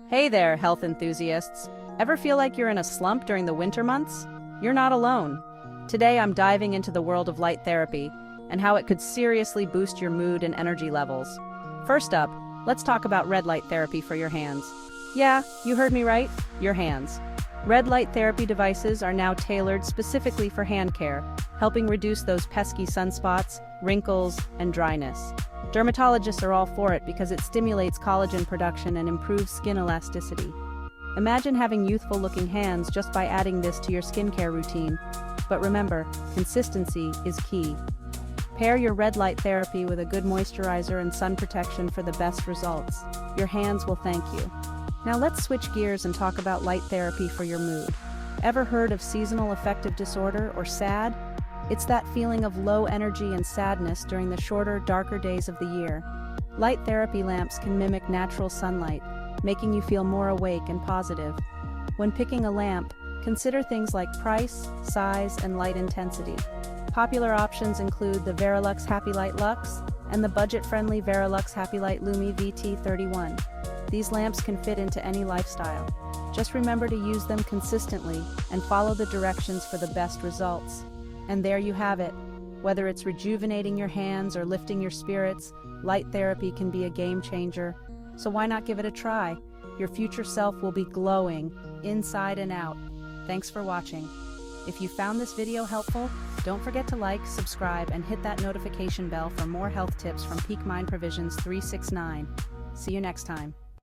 Hey there, health enthusiasts. Ever feel like you're in a slump during the winter months? You're not alone. Today I'm diving into the world of light therapy and how it could seriously boost your mood and energy levels. First up, let's talk about red light therapy for your hands. Yeah, you heard me right, your hands. Red light therapy devices are now tailored specifically for hand care, helping reduce those pesky sunspots, wrinkles, and dryness. Dermatologists are all for it because it stimulates collagen production and improves skin elasticity. Imagine having youthful-looking hands just by adding this to your skincare routine. But remember, consistency is key. Pair your red light therapy with a good moisturizer and sun protection for the best results. Your hands will thank you. Now let's switch gears and talk about light therapy for your mood. Ever heard of seasonal affective disorder, or SAD? It's that feeling of low energy and sadness during the shorter, darker days of the year. Light therapy lamps can mimic natural sunlight, making you feel more awake and positive. When picking a lamp, consider things like price, size, and light intensity. Popular options include the Verilux Happy Light Lux and the budget-friendly Verilux Happy Light Lumi VT31. These lamps can fit into any lifestyle. Just remember to use them consistently and follow the directions for the best results. And there you have it. Whether it's rejuvenating your hands or lifting your spirits, light therapy can be a game changer. So why not give it a try? Your future self will be glowing, inside and out. Thanks for watching. If you found this video helpful, don't forget to like, subscribe, and hit that notification bell for more health tips from Peak Mind Provisions 369. See you next time.